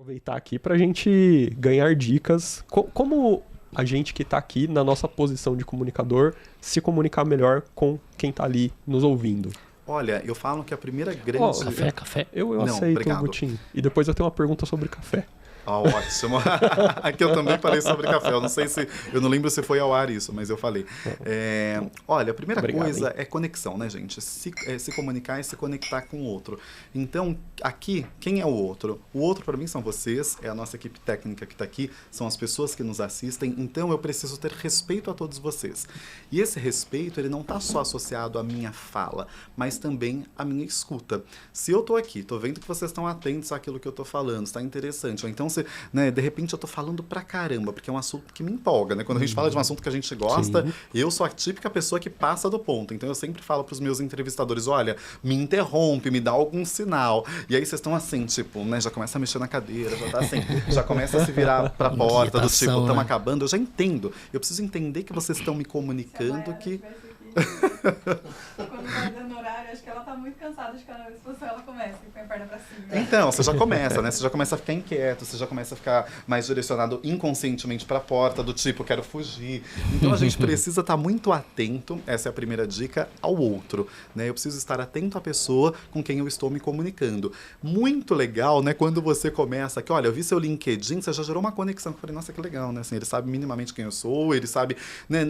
aproveitar aqui para a gente ganhar dicas. Como a gente que está aqui na nossa posição de comunicador se comunicar melhor com quem está ali nos ouvindo. Olha, eu falo que a primeira grande... Café. Eu Não, aceito, obrigado. Gutinho. E depois eu tenho uma pergunta sobre café. Ótimo. Aqui eu também falei sobre café. Eu não sei se... Eu não lembro se foi ao ar isso, mas eu falei. Olha, a primeira coisa é conexão, né, gente? Se comunicar e se conectar com o outro. Então, aqui, quem é o outro? O outro, para mim, são vocês, é a nossa equipe técnica que está aqui, são as pessoas que nos assistem. Então, eu preciso ter respeito a todos vocês. E esse respeito, ele não está só associado à minha fala, mas também à minha escuta. Se eu estou aqui, estou vendo que vocês estão atentos àquilo que eu estou falando, está interessante, ou então né, de repente eu tô falando pra caramba, porque é um assunto que me empolga, né? Quando a gente fala de um assunto que a gente gosta, eu sou a típica pessoa que passa do ponto. Então eu sempre falo pros meus entrevistadores, olha, me interrompe, me dá algum sinal. E aí vocês estão assim, tipo, né? Já começa a mexer na cadeira, já tá assim, já começa a se virar pra porta, do tipo, estamos acabando. Eu já entendo. Eu preciso entender que vocês estão me comunicando que... Quando vai dando horário, acho que ela tá muito cansada de cada exposição, ela começa e põe a perna pra cima. Então, você já começa, né? Você já começa a ficar inquieto, você já começa a ficar mais direcionado inconscientemente pra porta, do tipo, quero fugir. Então a gente precisa estar muito atento, essa é a primeira dica, ao outro, né? Eu preciso estar atento à pessoa com quem eu estou me comunicando. Muito legal, né? Quando você começa aqui, olha, eu vi seu LinkedIn, você já gerou uma conexão. Eu falei, nossa, que legal, né? Assim, ele sabe minimamente quem eu sou, ele sabe, né?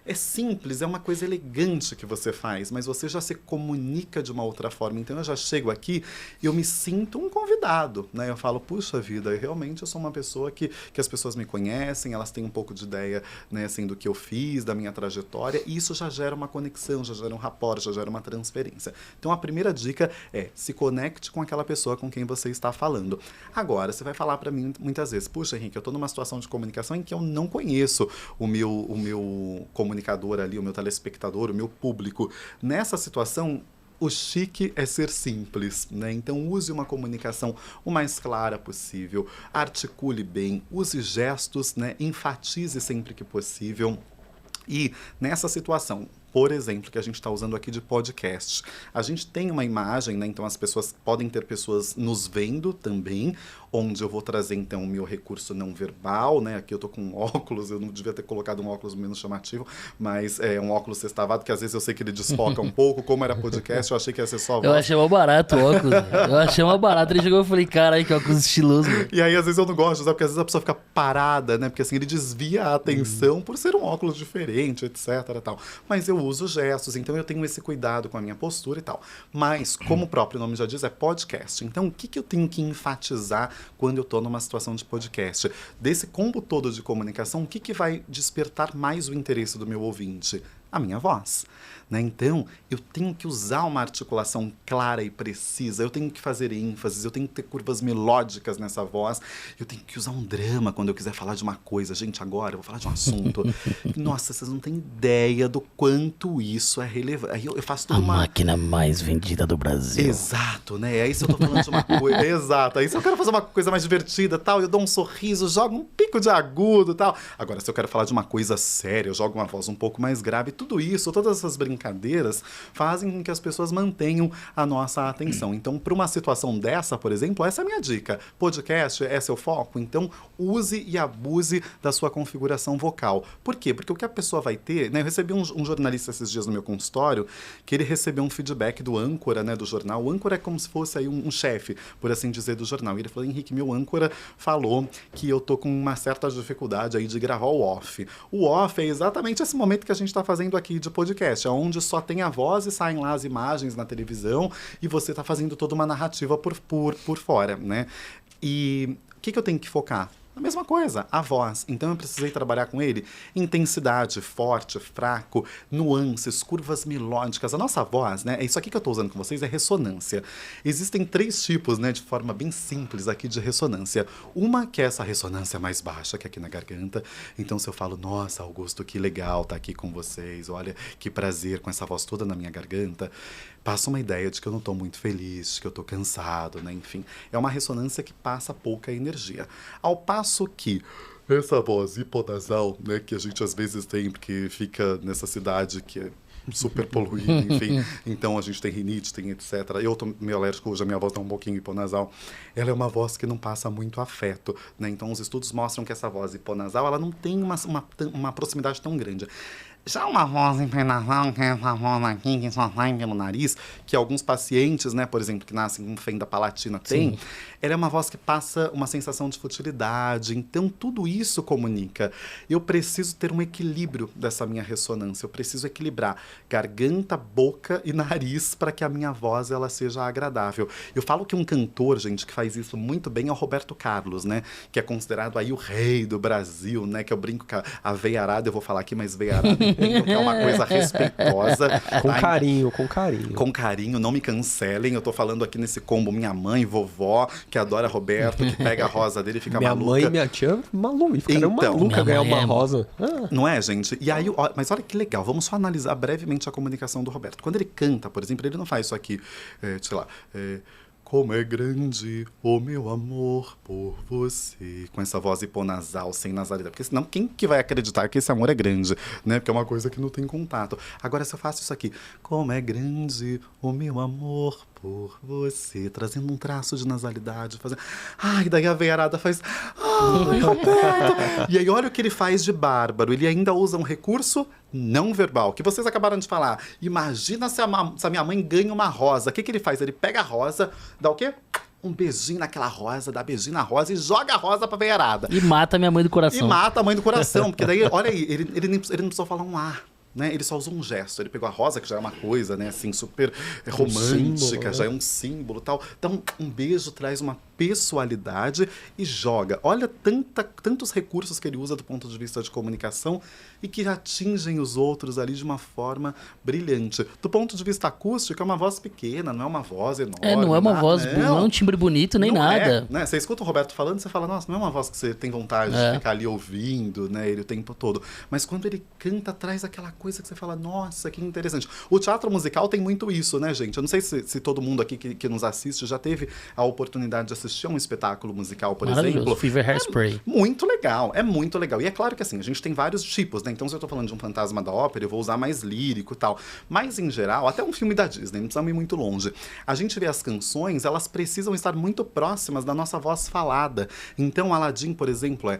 É simples, é uma coisa elegante que você faz, mas você já se comunica de uma outra forma. Então eu já chego aqui e eu me sinto um convidado, né? Eu falo, puxa vida, realmente eu sou uma pessoa que as pessoas me conhecem, elas têm um pouco de ideia, né, assim, do que eu fiz, da minha trajetória, e isso já gera uma conexão, já gera um rapport, já gera uma transferência. Então a primeira dica é, se conecte com aquela pessoa com quem você está falando. Agora, você vai falar para mim muitas vezes, puxa, Henrique, eu estou numa situação de comunicação em que eu não conheço o meu comunicador ali, o meu telespectador, o meu público. Nessa situação, o chique é ser simples, né? Então use uma comunicação o mais clara possível, articule bem, use gestos, né? Enfatize sempre que possível. E nessa situação, por exemplo, que a gente está usando aqui de podcast, a gente tem uma imagem, né? Então as pessoas podem ter pessoas nos vendo também, onde eu vou trazer então o meu recurso não verbal, né? Aqui eu tô com óculos, eu não devia ter colocado um óculos menos chamativo, mas é um óculos sextavado, que às vezes eu sei que ele desfoca um pouco, como era podcast, eu achei que ia ser só voz. Eu achei mal barato o óculos. Eu achei mal barato. Ele chegou e falei, caralho, que óculos estiloso. E aí às vezes eu não gosto, sabe? Porque às vezes a pessoa fica parada, né? Porque assim, ele desvia a atenção por ser um óculos diferente, etc. Tal. Mas eu uso gestos, então eu tenho esse cuidado com a minha postura e tal. Mas, como o próprio nome já diz, é podcast. Então, o que eu tenho que enfatizar quando eu estou numa situação de podcast? Desse combo todo de comunicação, o que vai despertar mais o interesse do meu ouvinte? A minha voz, né? Então, eu tenho que usar uma articulação clara e precisa, eu tenho que fazer ênfases, eu tenho que ter curvas melódicas nessa voz, eu tenho que usar um drama quando eu quiser falar de uma coisa. Gente, agora eu vou falar de um assunto. Nossa, vocês não têm ideia do quanto isso é relevante. Aí eu faço toda uma máquina mais vendida do Brasil. Exato, né? Aí se eu tô falando de uma coisa... Exato. Aí se eu quero fazer uma coisa mais divertida, tal, eu dou um sorriso, jogo um pico de agudo, tal. Agora, se eu quero falar de uma coisa séria, eu jogo uma voz um pouco mais grave. Tudo isso, todas essas brincadeiras fazem com que as pessoas mantenham a nossa atenção. Então, para uma situação dessa, por exemplo, essa é a minha dica. Podcast é seu foco? Então, use e abuse da sua configuração vocal. Por quê? Porque o que a pessoa vai ter, né? Eu recebi um jornalista esses dias no meu consultório, que ele recebeu um feedback do âncora, né, do jornal. O âncora é como se fosse aí um chefe, por assim dizer, do jornal. E ele falou, Henrique, meu âncora falou que eu tô com uma certa dificuldade aí de gravar o off. O off é exatamente esse momento que a gente está fazendo aqui de podcast, onde só tem a voz e saem lá as imagens na televisão e você está fazendo toda uma narrativa por fora, né? E o que eu tenho que focar? A mesma coisa, a voz. Então eu precisei trabalhar com ele. Intensidade, forte, fraco, nuances, curvas melódicas. A nossa voz, né? É isso aqui que eu estou usando com vocês, é ressonância. Existem 3 tipos, né? De forma bem simples aqui de ressonância. Uma que é essa ressonância mais baixa, que é aqui na garganta. Então se eu falo, nossa, Augusto, que legal estar aqui com vocês. Olha, que prazer com essa voz toda na minha garganta. Passa uma ideia de que eu não estou muito feliz, de que eu estou cansado, né? Enfim, é uma ressonância que passa pouca energia. Ao passo que essa voz hiponasal, né, que a gente às vezes tem, porque fica nessa cidade que é super poluído, enfim. Então a gente tem rinite, tem etc. Eu tô meio alérgico hoje, a minha voz tá um pouquinho hiponasal. Ela é uma voz que não passa muito afeto, né? Então os estudos mostram que essa voz hiponasal, ela não tem uma proximidade tão grande. Já uma voz hiponasal, que é essa voz aqui que só sai pelo nariz, que alguns pacientes, né, por exemplo, que nascem com fenda palatina têm, ela é uma voz que passa uma sensação de futilidade. Então, tudo isso comunica. Eu preciso ter um equilíbrio dessa minha ressonância. Eu preciso equilibrar garganta, boca e nariz para que a minha voz ela seja agradável. Eu falo que um cantor, gente, que faz isso muito bem é o Roberto Carlos, né? Que é considerado aí o rei do Brasil, né? Que eu brinco com a veiarada, eu vou falar aqui, mas veiarada que é uma coisa respeitosa. Com carinho, com carinho. Com carinho, não me cancelem. Eu tô falando aqui nesse combo minha mãe, vovó, que adora Roberto, que pega a rosa dele e fica minha maluca. Minha mãe e minha tia, maluca. Ficaram Então, maluca ganhar uma mãe é rosa. Não é, gente? E aí, mas olha que legal, vamos só analisar brevemente a comunicação do Roberto. Quando ele canta, por exemplo, ele não faz isso aqui, sei lá... Como é grande o meu amor por você. Com essa voz hiponasal, sem nasalidade. Porque senão, quem que vai acreditar que esse amor é grande? Né? Porque é uma coisa que não tem contato. Agora, se eu faço isso aqui. Como é grande o meu amor por você. Trazendo um traço de nasalidade. Fazendo... Ai, daí a veiarada faz... Ai, Roberto! E aí, olha o que ele faz de bárbaro. Ele ainda usa um recurso não verbal, que vocês acabaram de falar. Imagina se a minha mãe ganha uma rosa. O que ele faz? Ele pega a rosa, dá o quê? Um beijinho naquela rosa, dá beijinho na rosa e joga a rosa pra veiarada. E mata a minha mãe do coração. E mata a mãe do coração, porque daí, olha aí, ele não precisou falar um A. Né? Ele só usou um gesto. Ele pegou a rosa, que já é uma coisa, né, assim, super romântica, símbolo, já é um símbolo e tal. Então, um beijo traz uma pessoalidade e joga. Olha tantos recursos que ele usa do ponto de vista de comunicação e que atingem os outros ali de uma forma brilhante. Do ponto de vista acústico, é uma voz pequena, não é uma voz enorme. Não é uma voz, não é um timbre bonito, nem não nada. Né? Você escuta o Roberto falando, você fala, nossa, não é uma voz que você tem vontade de ficar ali ouvindo, né, ele o tempo todo. Mas quando ele canta, traz aquela coisa que você fala, nossa, que interessante. O teatro musical tem muito isso, né, gente? Eu não sei se todo mundo aqui que nos assiste já teve a oportunidade de assistir a um espetáculo musical, por exemplo. Fever Hairspray. Muito legal, é muito legal. E é claro que assim, a gente tem vários tipos, né? Então, se eu tô falando de um fantasma da ópera, eu vou usar mais lírico e tal. Mas, em geral, até um filme da Disney, não precisa ir muito longe. A gente vê as canções, elas precisam estar muito próximas da nossa voz falada. Então, Aladdin, por exemplo,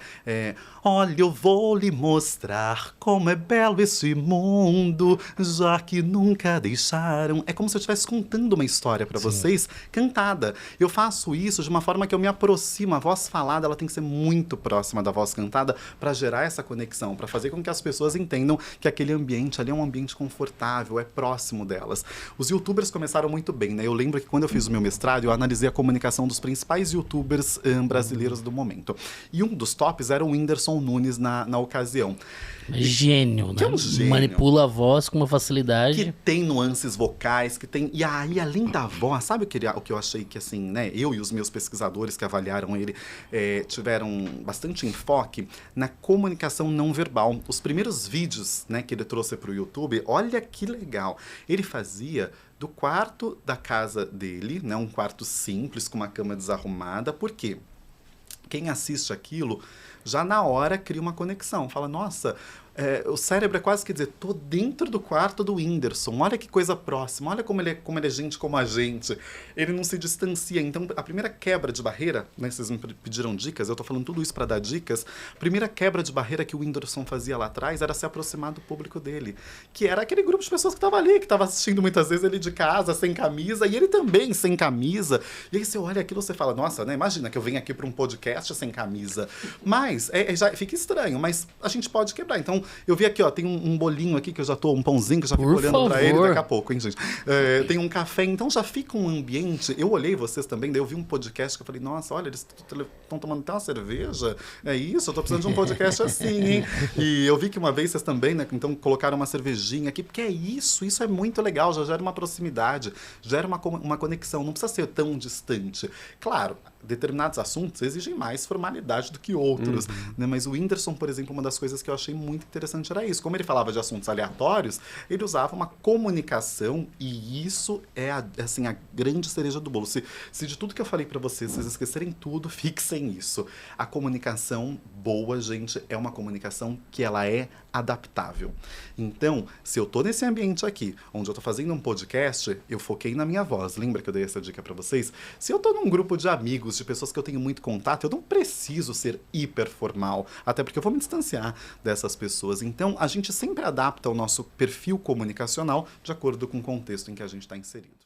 olha, eu vou lhe mostrar como é belo esse mundo, já que nunca deixaram. É como se eu estivesse contando uma história para vocês, cantada. Eu faço isso de uma forma que eu me aproximo. A voz falada, ela tem que ser muito próxima da voz cantada para gerar essa conexão, para fazer com que as pessoas entendam que aquele ambiente ali é um ambiente confortável, é próximo delas. Os youtubers começaram muito bem, né? Eu lembro que quando eu fiz o meu mestrado, eu analisei a comunicação dos principais youtubers brasileiros do momento. E um dos tops era o Whindersson Nunes na ocasião. Gênio, né? Que é um gênio. Manipula a voz com uma facilidade. Que tem nuances vocais, que tem... E aí, além da voz, sabe o que eu achei que, assim, né? Eu e os meus pesquisadores que avaliaram ele tiveram bastante enfoque na comunicação não verbal. Os primeiros vídeos, né, que ele trouxe para o YouTube, olha que legal. Ele fazia do quarto da casa dele, né? Um quarto simples, com uma cama desarrumada. Por quê? Quem assiste aquilo já na hora cria uma conexão. Fala, nossa, o cérebro é quase que dizer, tô dentro do quarto do Whindersson, olha que coisa próxima, olha como ele é gente como a gente. Ele não se distancia. Então, a primeira quebra de barreira, né, vocês me pediram dicas, eu tô falando tudo isso para dar dicas. A primeira quebra de barreira que o Whindersson fazia lá atrás era se aproximar do público dele, que era aquele grupo de pessoas que tava ali, que tava assistindo muitas vezes ele de casa, sem camisa, e ele também sem camisa. E aí você olha aquilo e você fala, nossa, né, imagina que eu venho aqui para um podcast sem camisa. Mas, já fica estranho, mas a gente pode quebrar. Então, eu vi aqui, ó, tem um bolinho aqui que eu já tô, um pãozinho que eu já fico olhando pra ele daqui a pouco, hein, gente? Tem um café, então já fica um ambiente. Eu olhei vocês também, daí eu vi um podcast que eu falei, nossa, olha, eles estão tomando até uma cerveja. É isso, eu tô precisando de um podcast assim, hein? E eu vi que uma vez vocês também, né, então colocaram uma cervejinha aqui, porque é isso é muito legal, já gera uma proximidade, gera uma conexão, não precisa ser tão distante. Claro, determinados assuntos exigem mais formalidade do que outros, né? Mas o Whindersson, por exemplo, uma das coisas que eu achei muito interessante era isso. Como ele falava de assuntos aleatórios, ele usava uma comunicação, e isso é assim, a grande cereja do bolo. Se de tudo que eu falei pra vocês esquecerem tudo, fixem isso. A comunicação boa, gente, é uma comunicação que ela é adaptável. Então, se eu tô nesse ambiente aqui, onde eu tô fazendo um podcast, eu foquei na minha voz. Lembra que eu dei essa dica pra vocês? Se eu tô num grupo de amigos, de pessoas que eu tenho muito contato, eu não preciso ser hiper formal, até porque eu vou me distanciar dessas pessoas. Então, a gente sempre adapta o nosso perfil comunicacional de acordo com o contexto em que a gente está inserido.